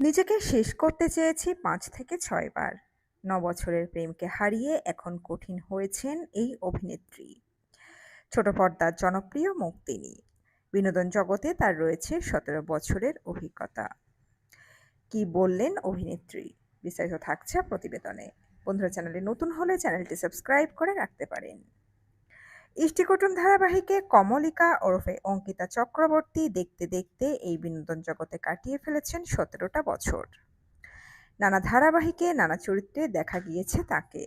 নিজেকে শেষ করতে চেয়েছি ৫ থেকে ৬ বার। ৯ বছরের প্রেমকে হারিয়ে এখন কঠিন হয়েছেন এই অভিনেত্রী। ছোট পর্দার জনপ্রিয় মুখ তিনি। বিনোদন জগতে তার রয়েছে ১৭ বছরের অভিজ্ঞতা। কি বললেন অভিনেত্রী? বিস্তারিত থাকছে প্রতিবেদনে। বন্ধুরা, চ্যানেলে নতুন হলে চ্যানেলটি সাবস্ক্রাইব করে রাখতে পারেন। ইষ্টিকুটুম ধারাবাহিকে কমলিকা ওরফে অঙ্কিতা চক্রবর্তী দেখতে দেখতে এই বিনোদন জগতে কাটিয়ে ফেলেছেন ১৭টা বছর। নানা ধারাবাহিকে নানা চরিত্রে দেখা গিয়েছে তাকে।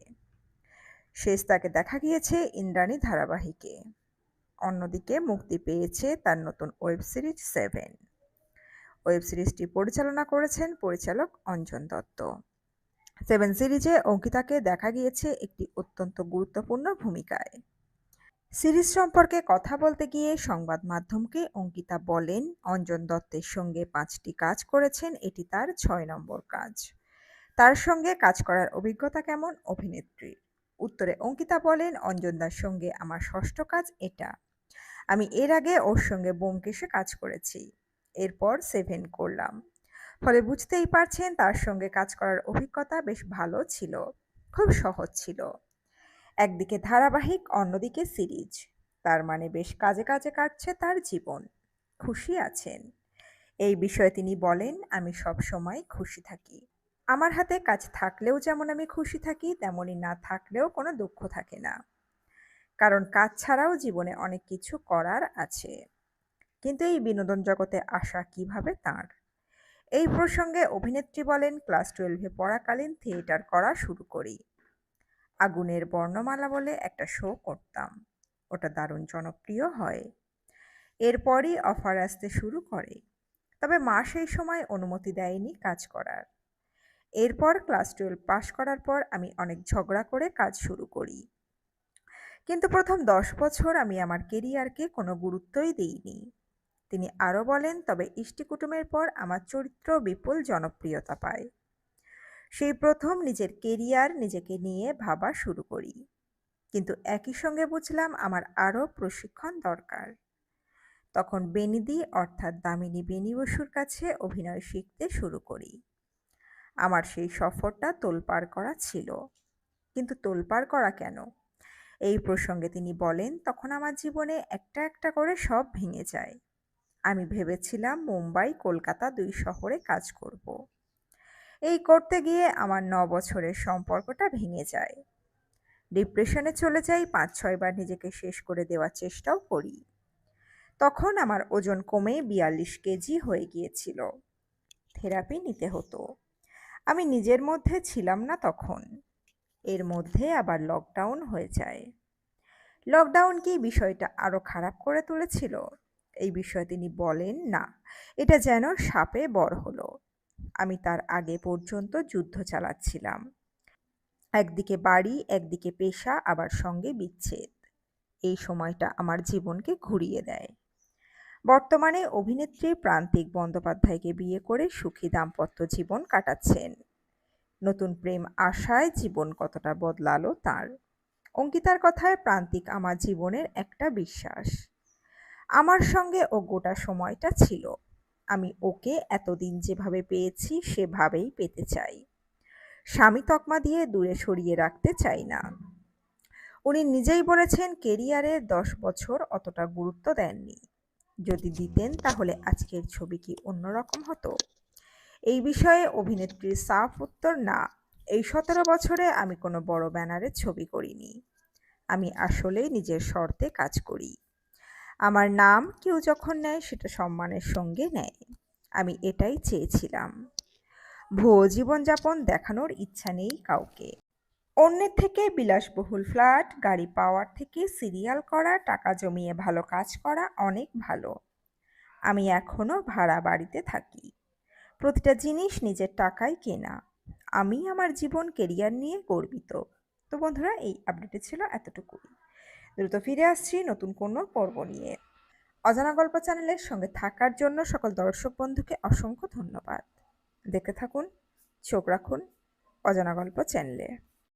শেষ তাকে দেখা গিয়েছে ইন্দ্রাণী ধারাবাহিকে। অন্যদিকে মুক্তি পেয়েছে তার নতুন ওয়েব সিরিজ 7। ওয়েব সিরিজটি পরিচালনা করেছেন পরিচালক অঞ্জন দত্ত। 7 সিরিজে অঙ্কিতাকে দেখা গিয়েছে একটি অত্যন্ত গুরুত্বপূর্ণ ভূমিকায়। সিরিজ সম্পর্কে কথা বলতে গিয়ে সংবাদ মাধ্যমকে অঙ্কিতা বলেন, অঞ্জন দত্তের সঙ্গে 5টি কাজ করেছেন, এটি তার 6 নম্বর কাজ। তার সঙ্গে কাজ করার অভিজ্ঞতা কেমন অভিনেত্রীর? উত্তরে অঙ্কিতা বলেন, অঞ্জনদার সঙ্গে আমার 6ষ্ঠ কাজ এটা। আমি এর আগে ওর সঙ্গে ব্যোমকেশে কাজ করেছি, এরপর 7 করলাম। ফলে বুঝতেই পারছেন তার সঙ্গে কাজ করার অভিজ্ঞতা বেশ ভালো ছিল, খুব সহজ ছিল। একদিকে ধারাবাহিক, অন্যদিকে সিরিজ, তার মানে বেশ কাজে কাজে কাটছে তার জীবন। খুশি আছেন। এই বিষয়ে তিনি বলেন, আমি সব সময় খুশি থাকি। আমার হাতে কাজ থাকলেও যেমন আমি খুশি থাকি, তেমনি না থাকলেও কোনো দুঃখ থাকে না। কারণ কাজ ছাড়াও জীবনে অনেক কিছু করার আছে। কিন্তু এই বিনোদন জগতে আসা কিভাবে তাঁর? এই প্রসঙ্গে অভিনেত্রী বলেন, ক্লাস 12-এ পড়াকালীন থিয়েটার করা শুরু করি। আগুনের বর্ণমালা বলে একটা শো করতাম, ওটা দারুণ জনপ্রিয় হয়। এরপরই অফার আসতে শুরু করে, তবে মা সেই সময় অনুমতি দেয়নি কাজ করার। এরপর ক্লাস 12 পাশ করার পর আমি অনেক ঝগড়া করে কাজ শুরু করি। কিন্তু প্রথম 10 বছর আমি আমার কেরিয়ারকে কোনো গুরুত্বই দিইনি। তিনি আরও বলেন, তবে ইষ্টিকুটুমের পর আমার চরিত্র বিপুল জনপ্রিয়তা পায়। সেই প্রথম নিজের কেরিয়ার নিজেকে নিয়ে ভাবা শুরু করি। কিন্তু একই সঙ্গে বুঝলাম আমার আরও প্রশিক্ষণ দরকার। তখন বেনিদি অর্থাৎ দামিনী বেনি বসুর কাছে অভিনয় শিখতে শুরু করি। আমার সেই সফরটা তোলপাড় করা ছিল। কিন্তু তোলপাড় করা কেন? এই প্রসঙ্গে তিনি বলেন, তখন আমার জীবনে একটা একটা করে সব ভেঙে যায়। আমি ভেবেছিলাম মুম্বাই কলকাতা 2 শহরে কাজ করব। এই করতে গিয়ে আমার 9 বছরের সম্পর্কটা ভেঙে যায়। ডিপ্রেশনে চলে যাই, 5-6 বার নিজেকে শেষ করে দেওয়ার চেষ্টাও করি। তখন আমার ওজন কমে 42 কেজি হয়ে গিয়েছিল। থেরাপি নিতে হতো। আমি নিজের মধ্যে ছিলাম না তখন। এর মধ্যে আবার লকডাউন হয়ে যায়। লকডাউন কি বিষয়টা আরও খারাপ করে তুলেছিল? এই বিষয়ে তিনি বলেন, না, এটা যেন সাপে বর হলো। আমি তার আগে পর্যন্ত যুদ্ধ চালাচ্ছিলাম। একদিকে বাড়ি, একদিকে পেশা, আবার সঙ্গে বিচ্ছেদ। এই সময়টা আমার জীবনকে ঘুরিয়ে দেয়। বর্তমানে অভিনেত্রী প্রান্তিক বন্দ্যোপাধ্যায়কে বিয়ে করে সুখী দাম্পত্য জীবন কাটাচ্ছেন। নতুন প্রেম আশায় জীবন কতটা বদলালো তার। অঙ্কিতার কথায়, প্রান্তিক আমার জীবনের একটা বিশ্বাস। আমার সঙ্গে ও গোটা সময়টা ছিল। আমি ওকে এতদিন যেভাবে পেয়েছি সেভাবেই পেতে চাই। স্বামী তকমা দিয়ে দূরে সরিয়ে রাখতে চাই না। উনি নিজেই বলেছেন, কেরিয়ারে 10 বছর অতটা গুরুত্ব দেননি। যদি দিতেন তাহলে আজকের ছবি কি অন্যরকম হতো? এই বিষয়ে অভিনেত্রীর সাফ উত্তর, না, এই 17 বছরে আমি কোনো বড় ব্যানারে ছবি করিনি। আমি আসলেই নিজের শর্তে কাজ করি। আমার নাম কেউ যখন নেয় সেটা সম্মানের সঙ্গে নেয়। আমি এটাই চেয়েছিলাম। ভুয়ো জীবনযাপন দেখানোর ইচ্ছা নেই কাউকে। অন্যের থেকে বিলাসবহুল ফ্ল্যাট, গাড়ি পাওয়ার থেকে সিরিয়াল করা, টাকা জমিয়ে ভালো কাজ করা অনেক ভালো। আমি এখনো ভাড়া বাড়িতে থাকি। প্রতিটা জিনিস নিজের টাকায় কেনা। আমি আমার জীবন কেরিয়ার নিয়ে গর্বিত। তো বন্ধুরা, এই আপডেটে ছিল এতটুকুই। দ্রুত ফিরে আসছি নতুন কোনো পর্ব নিয়ে। অজানা গল্প চ্যানেলের সঙ্গে থাকার জন্য সকল দর্শক বন্ধুকে অসংখ্য ধন্যবাদ। দেখতে থাকুন, চোখ রাখুন অজানা গল্প চ্যানেলে।